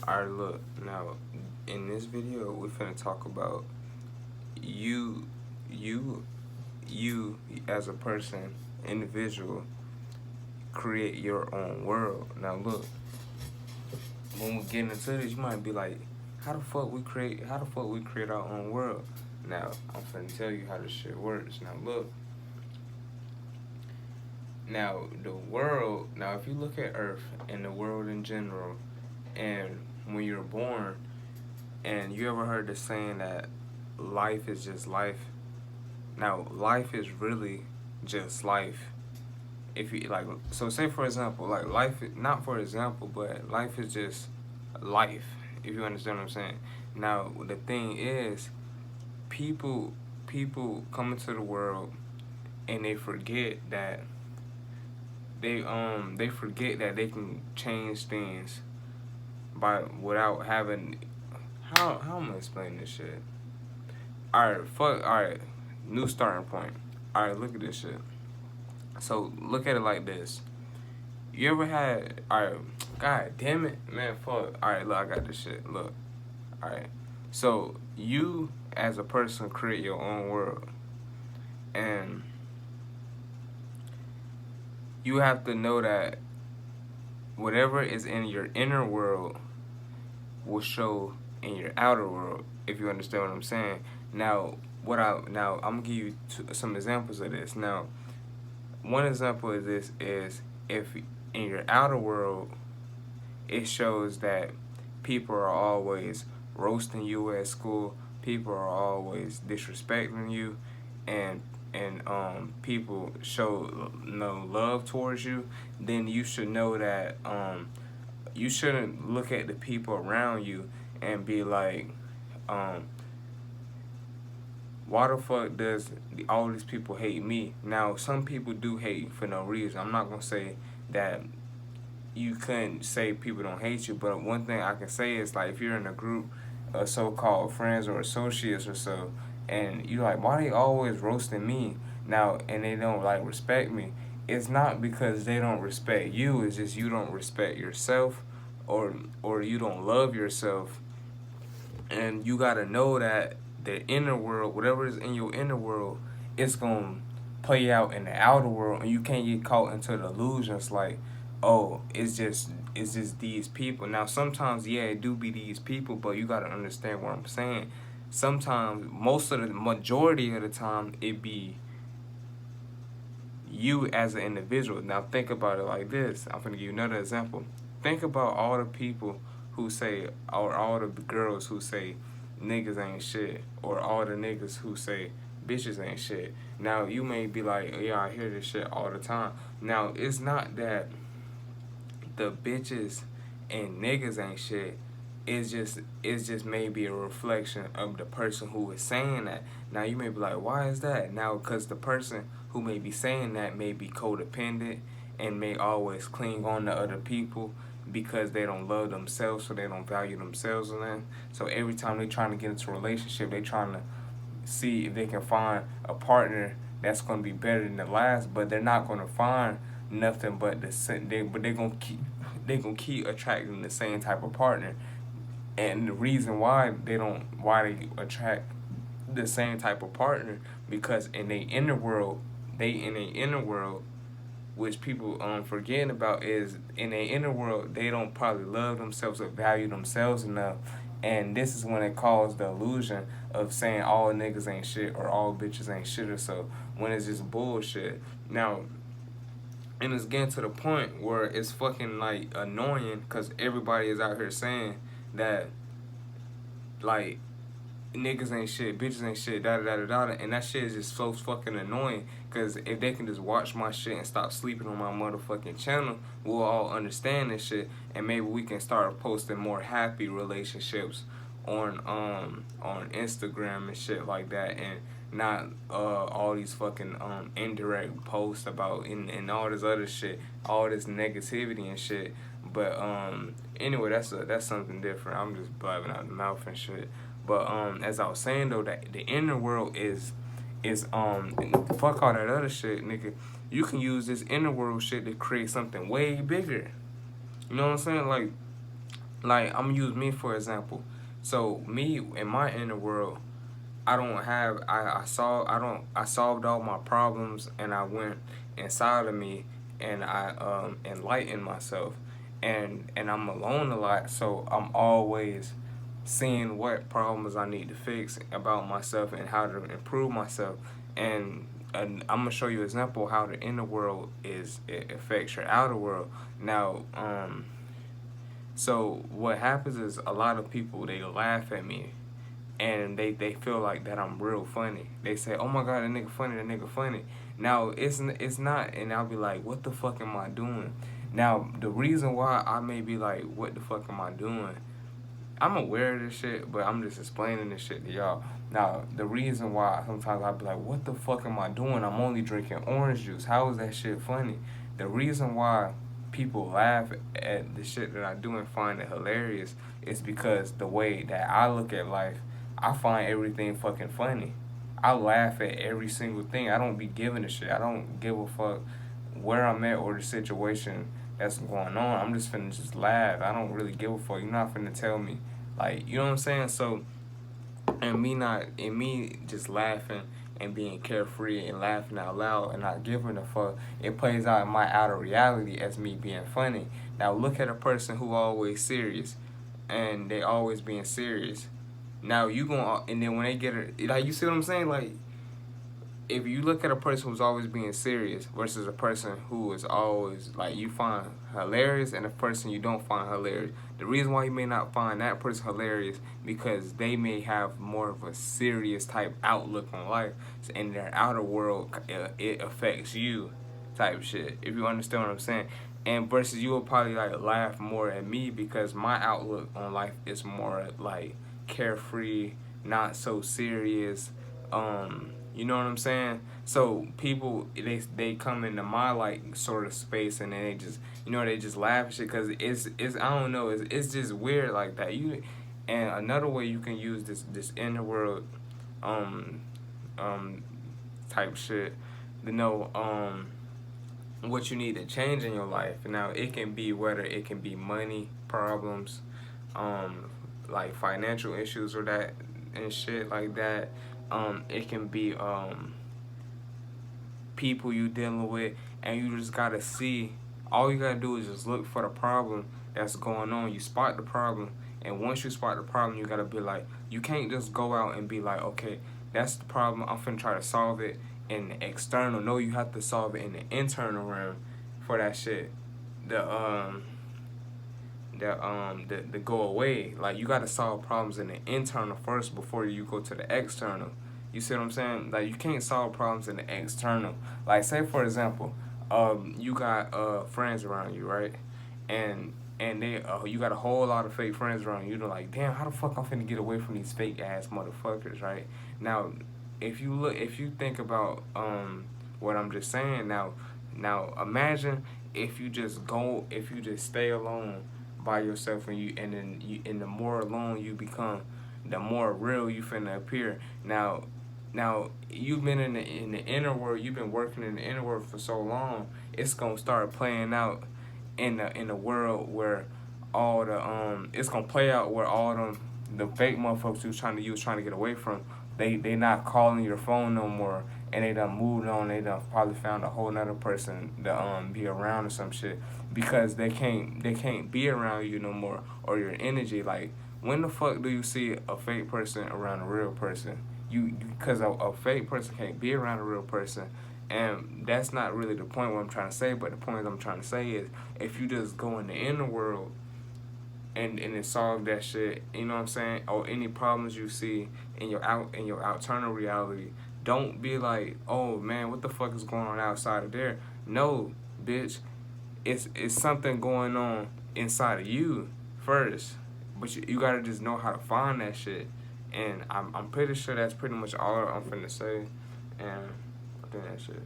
Alright, look, now in this video we're finna talk about you you you as a person, individual, create your own world. Now look, when we get into this, you might be like, how the fuck we create our own world? Now I'm finna tell you how this shit works. Now look, now the world, now if you look at Earth and the world in general, and when you're born, and you ever heard the saying that life is just life? Now, life is really just life. If you like, so say for example, like life, not for example, but life is just life. If you understand what I'm saying. Now, the thing is, people come into the world and they forget that they forget that they can change things by without having. How am I explaining this shit? Alright, fuck. Alright, new starting point. Alright, look at this shit. So look at it like this. You ever had? Alright, god damn it, man, fuck. Alright, look, I got this shit. Look, alright. So you as a person create your own world, and you have to know that whatever is in your inner world will show in your outer world. If you understand what I'm saying. Now, I'm gonna give you some examples of this. Now, one example of this is if in your outer world it shows that people are always roasting you at school, people are always disrespecting you, and people show no love towards you, then you should know that you shouldn't look at the people around you and be like, um, why the fuck does all these people hate me? Now, some people do hate for no reason. I'm not gonna say that you couldn't say people don't hate you, but one thing I can say is, like, if you're in a group of so-called friends or associates or so, and you're like, why they always roasting me now, and they don't like respect me? It's not because they don't respect you. It's just you don't respect yourself, or you don't love yourself, and you gotta know that the inner world, whatever is in your inner world, it's gonna play out in the outer world, and you can't get caught into the illusions like, oh, it's just these people. Now sometimes, yeah, it do be these people, but you gotta understand what I'm saying. Sometimes, most of the majority of the time, it be you as an individual. Now think about it like this. I'm gonna give you another example. Think about all the people who say, or all the girls who say niggas ain't shit, or all the niggas who say bitches ain't shit. Now you may be like, yeah, I hear this shit all the time. Now it's not that the bitches and niggas ain't shit. It's just maybe a reflection of the person who is saying that. Now you may be like, why is that? Now, because the person who may be saying that may be codependent and may always cling on to other people because they don't love themselves, or they don't value themselves or nothing. So every time they trying to get into a relationship, they trying to see if they can find a partner that's going to be better than the last, but they're not going to find nothing but they're going to keep attracting the same type of partner. And the reason why they attract the same type of partner, because in their inner world, which people forgetting about, is in their inner world they don't probably love themselves or value themselves enough, and this is when it caused the illusion of saying all niggas ain't shit or all bitches ain't shit or so, when it's just bullshit. Now, and it's getting to the point where it's fucking like annoying, because everybody is out here saying that, like, niggas ain't shit, bitches ain't shit, da da da da da, and that shit is just so fucking annoying. Cause if they can just watch my shit and stop sleeping on my motherfucking channel, we'll all understand this shit, and maybe we can start posting more happy relationships on Instagram and shit like that, and not all these fucking indirect posts about and all this other shit, all this negativity and shit. But anyway, that's something different. I'm just blabbing out the mouth and shit. But as I was saying though, that the inner world is fuck all that other shit, nigga. You can use this inner world shit to create something way bigger. You know what I'm saying? Like, Like, I'm gonna use me for example. So me in my inner world, I don't have I solved all my problems, and I went inside of me, and I enlightened myself, and I'm alone a lot, so I'm always seeing what problems I need to fix about myself and how to improve myself. And I'm gonna show you an example how the inner world it affects your outer world. Now, so what happens is a lot of people, they laugh at me, and they feel like that I'm real funny. They say, "Oh my god, that nigga funny, that nigga funny." Now it's not, and I'll be like, "What the fuck am I doing?" Now the reason why I may be like, "What the fuck am I doing?" I'm aware of this shit, but I'm just explaining this shit to y'all. Now the reason why sometimes I'll be like, "What the fuck am I doing? I'm only drinking orange juice. How is that shit funny?" The reason why people laugh at the shit that I do and find it hilarious is because the way that I look at life, I find everything fucking funny. I laugh at every single thing. I don't be giving a shit. I don't give a fuck where I'm at or the situation that's going on. I'm just finna just laugh. I don't really give a fuck. You're not finna tell me, like, you know what I'm saying? So, and me just laughing and being carefree and laughing out loud and not giving a fuck, it plays out in my outer reality as me being funny. Now look at a person who always serious, and they always being serious. Now you gonna, and then when they get it, like, you see what I'm saying? Like, if you look at a person who's always being serious versus a person who is always, like, you find hilarious, and a person you don't find hilarious, the reason why you may not find that person hilarious because they may have more of a serious type outlook on life, in their outer world it affects you, type shit, if you understand what I'm saying. And versus you will probably like laugh more at me because my outlook on life is more like carefree, not so serious. You know what I'm saying? So people, they come into my like sort of space, and then they just, they just laugh and shit because it's I don't know, it's just weird like that. And another way you can use this inner world um um type shit to know what you need to change in your life. Now it can be, whether it can be money problems, like financial issues or that and shit like that. It can be people you dealing with, and you just gotta see. All you gotta do is just look for the problem that's going on. You spot the problem, and once you spot the problem, you gotta be like, you can't just go out and be like, okay, that's the problem, I'm finna try to solve it in the external. No, you have to solve it in the internal realm for that shit. The the go away. Like, you gotta solve problems in the internal first before you go to the external. You see what I'm saying? Like, you can't solve problems in the external. Like, say for example, you got friends around you, right? And they you got a whole lot of fake friends around you. You're like, damn, how the fuck I'm finna get away from these fake ass motherfuckers, right? Now, if you think about what I'm just saying now, imagine if you just stay alone by yourself, and the more alone you become, the more real you finna appear. Now you've been in the inner world, you've been working in the inner world for so long, it's gonna start playing out in the world where all the it's gonna play out where all the fake motherfuckers you was trying to get away from, they not calling your phone no more, and they done moved on. They done probably found a whole nother person to be around or some shit, because they can't be around you no more, or your energy. Like, when the fuck do you see a fake person around a real person? Because a fake person can't be around a real person. And that's not really the point what I'm trying to say, but the point I'm trying to say is, if you just go in the inner world and then solve that shit, you know what I'm saying? Or any problems you see in your external reality, don't be like, oh man, what the fuck is going on outside of there? No, bitch, it's something going on inside of you first. But you gotta just know how to find that shit. And I'm pretty sure that's pretty much all I'm finna say. And I think that shit.